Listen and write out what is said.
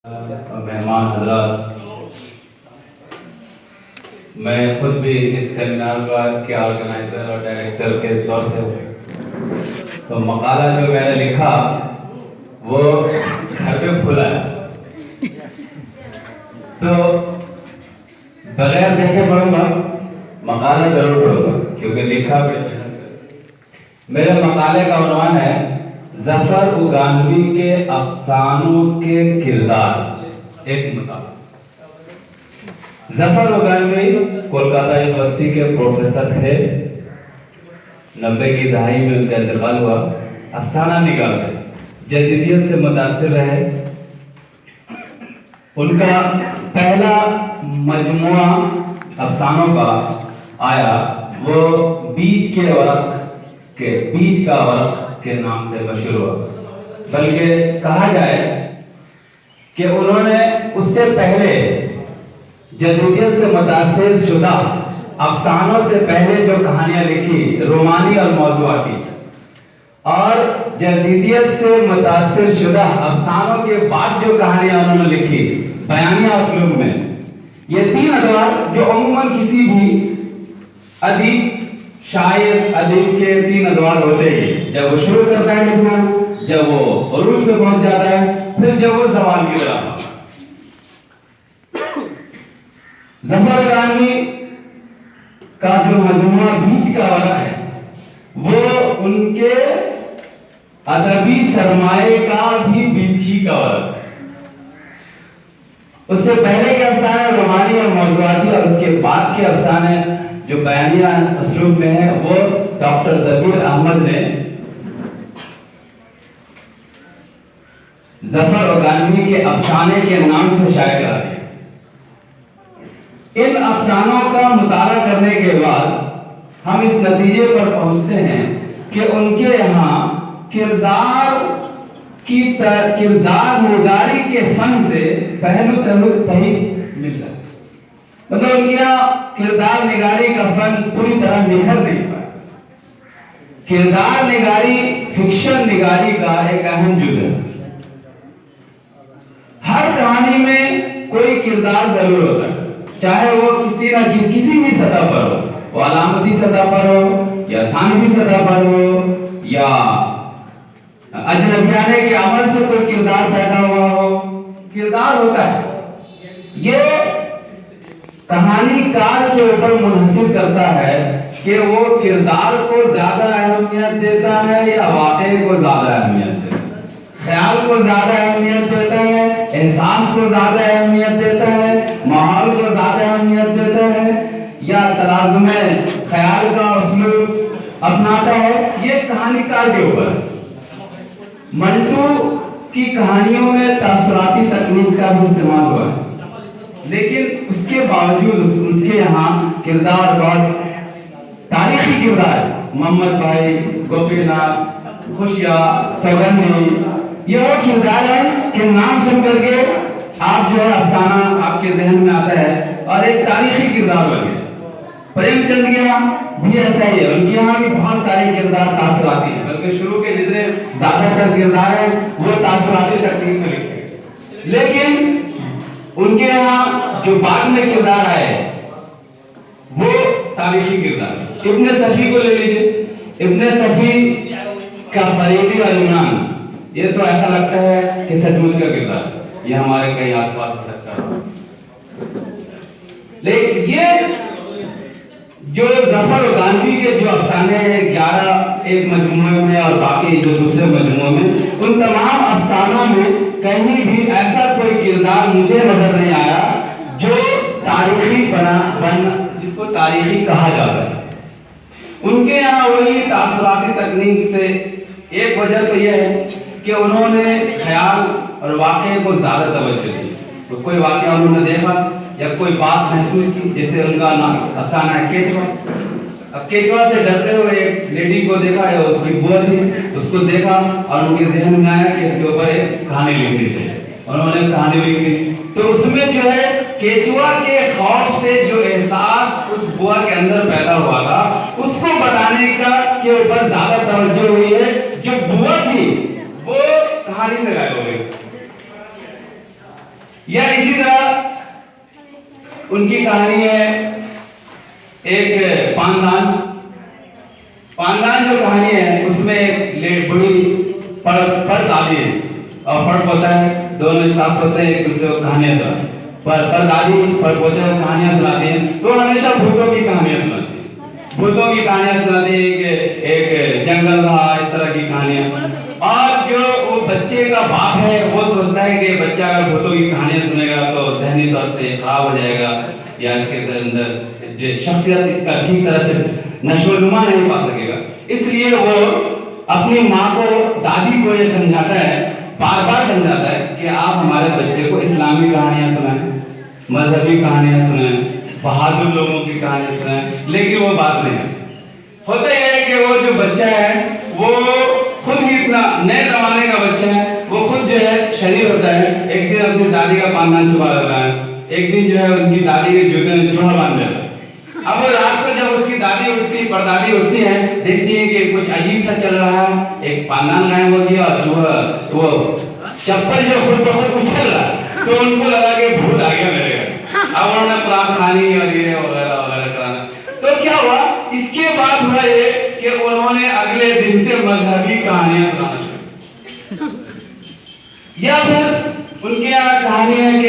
مہمان حضرات، میں خود بھی اس سیمینار کا اس کے آرگنائزر اور ڈائریکٹر کے طور سے ہوں، تو مقالہ جو میں نے لکھا وہ گھر پہ کھلا ہے، تو بغیر دیکھے پڑھوں گا، مقالہ ضرور پڑھوں گا کیونکہ لکھا بھی میرے مقالے کا عنوان ہے ظفر اگانوی کے افسانوں کے کردار۔ ایک مطالعہ۔ ظفر اگانوی کولکاتہ یونیورسٹی کے پروفیسر تھے، 90 کی دہائی میں ان کا انتقال ہوا۔ افسانہ نگار تھے، جدیدیت سے متاثر رہے۔ ان کا پہلا مجموعہ افسانوں کا آیا وہ بیج کا ورق کے نام سے مشہور ہوا، بلکہ کہا جائے کہ انہوں نے اس سے پہلے جدیدیت سے متاثر شدہ افسانوں سے پہلے جو کہانیاں لکھی رومانی اور موضوعاتی، اور جدیدیت سے متاثر شدہ افسانوں کے بعد جو کہانیاں انہوں نے لکھی بیانیہ اسلوب میں، یہ تین ادوار جو عموماً کسی بھی ادیب شاعر ادیب کے تین ادوار ہوتے ہیں، جب وہ شروع کرتا ہے لکھنا، جب وہ عروج پہ پہنچ جاتا ہے، پھر جب وہ زوال کی طرف۔ ظفر اگانوی کا جو مجموعہ بیج کا ورق ہے وہ ان کے ادبی سرمایہ کا بھی بیج ہی کا ورق ہے۔ اس سے پہلے کے افسانے رومانی اور موضوعاتی، اور اس کے بعد کے افسانے جو بیانیہ اسلوب میں ہے وہ ڈاکٹر ظفیر احمد نے ظفر اگانوی کے افسانے کے نام سے شائع کرا دیا۔ ان افسانوں کا مطالعہ کرنے کے بعد ہم اس نتیجے پر پہنچتے ہیں کہ ان کے یہاں کردار نگاری کے فن سے پہلو مل رہا ہے، مطلب ان کے یہاں کردار نگاری کا فن پوری طرح نکھر نہیں پایا۔ کردار نگاری فکشن نگاری کا ایک اہم جز ہے۔ ہر کہانی میں کوئی کردار ضرور ہوتا ہے، چاہے وہ کسی بھی سطح پر ہو، وہ علامتی سطح پر ہو یا ثانوی سطح پر ہو یا اجنبیانے کے عمل سے کوئی کردار پیدا ہوا ہو، کردار ہوتا ہے۔ یہ کہانی کار کے اوپر منحصر کرتا ہے کہ وہ کردار کو زیادہ اہمیت دیتا ہے یا واقعے کو زیادہ اہمیت دیتا ہے، خیال کو زیادہ اہمیت دیتا ہے، احساس کو زیادہ اہمیت دیتا ہے، ماحول کو زیادہ اہمیت دیتا ہے، یا تلازم خیال کا اسلوب اپناتا ہے۔ یہ کہانی کار کے اوپر ہے۔ منٹو کی کہانیوں میں تاثراتی تکنیک کا بھی استعمال ہوا ہے، لیکن اس کے باوجود اس کے یہاں کردار بہت تاریخی کردار، محمد بھائی، گوپی ناتھ، خوشیا، سوگندھی، یہ وہ کردار ہیں کہ نام سن کر کے آپ جو ہے افسانہ آپ کے ذہن میں آتا ہے اور ایک تاریخی کردار بن گیا۔ پریم چند کے یہاں بھی ایسا ہی ہے، ان کے یہاں بھی بہت سارے کردار تاثراتی ہیں، بلکہ شروع کے جتنے زیادہ تر کردار ہیں وہ تاثراتی تکنیک میں لکھے ہیں، لیکن ان کے یہاں جو بعد میں کردار آئے وہ تاریخی کردار۔ ابن صفی کو لے لیجئے، ابن صفی کا فریدی اور عمران، یہ تو ایسا لگتا ہے کہ سچ مچ کا کردار، یہ ہمارے کہیں آس پاس ہو سکتا ہے، لیکن یہ جو ظفر اگانوی کے جو افسانے ہیں 11 ایک مجموعے میں اور باقی جو دوسرے مجموعے میں، ان تمام افسانوں میں کہیں بھی ایسا کوئی کردار مجھے نظر نہیں آیا جو تاریخی جس کو تاریخی کہا جاتا ہے۔ ان کے یہاں وہی تاثراتی تکنیک سے ایک وجہ تو یہ ہے کہ انہوں نے خیال اور واقعے کو زیادہ توجہ دی۔ تو کوئی واقعہ انہوں نے دیکھا یا کوئی بات محسوس کی، جیسے ان کا نام افسانہ ہے کیچوا۔ اب کیچوا سے ڈرتے ہوئے ایک لیڈی کو دیکھا یا اس کی بوا تھی، اس کو دیکھا اور ان کے ذہن میں آیا کہ اس کے اوپر ایک کہانی لکھنی چاہیے، انہوں نے کہانی لکھی۔ تو اس میں جو ہے کیچوا کے خوف سے جو احساس اس بوا کے اندر پیدا ہوا تھا اس کو بتانے کا کے اوپر زیادہ توجہ ہوئی ہے۔ جو بوا تھی وہ کہانی سے غائب ہو گئی۔ یا اسی طرح ان کی کہانی ہے ایک پاندان جو کہانی ہے اس میں ایک بڑی پڑ دادی ہے اور پڑ پوتا ہے، دونوں ساس ہوتے ہیں، ایک دوسرے کو کہانیاں سناتے ہیں۔ پڑ دادی پڑ پوتے کو کہانیاں سناتی ہیں، تو ہمیشہ بھوتوں کی کہانیاں سناتی ہیں، بھوتوں کی کہانیاں سناتی ہیں کہ ایک جنگل تھا، اس طرح کی کہانیاں۔ اور جو وہ بچے کا باپ ہے وہ سوچتا ہے کہ بچہ اگر بھوتوں کی کہانیاں سنے گا تو ذہنی طور سے خراب ہو جائے گا، یا اس کے اندر جو شخصیت اس کا ٹھیک طرح سے نشو و نما نہیں پا سکے گا۔ اس لیے وہ اپنی ماں کو، دادی کو یہ سمجھاتا ہے، بار بار سمجھاتا ہے کہ آپ ہمارے بچے کو اسلامی کہانیاں سنائیں، مذہبی کہانیاں سنائیں، بہادر لوگوں کی کہانیاں سنائیں، لیکن وہ بات نہیں ہوتا۔ یہ ہے کہ وہ جو بچہ ہے وہ خود ہی اتنا نئے زمانے کا بچہ ہے، وہ خود جو ہے شریر ہوتا ہے۔ ایک دن اپنی دادی کا پاندان چھپا رہا ہے، ایک دن جو ہے ان کی دادی کے جوتے میں چوہا باندھ دیتا ہے۔ اب وہ رات کو جب اس کی دادی اٹھتی، پردادی اٹھتی ہے، دیکھتی ہے کہ کچھ عجیب سا چل رہا ہے، ایک پاندان غائب ہو گیا اور چوہا وہ چپل جو خود بخود اچھل رہا، تو ان کو لگا کہ بھوت آ گیا میرے گھر۔ اب انہوں نے قرآن خوانی اور یہ وغیرہ وغیرہ کرانا۔ تو کیا ہوا؟ اس کے بعد ہوا یہ کہ انہوں نے اگلے دن سے مذہبی کہانیاں سنانا شروع، یا پھر ان کے یہاں کہانی ہے کہ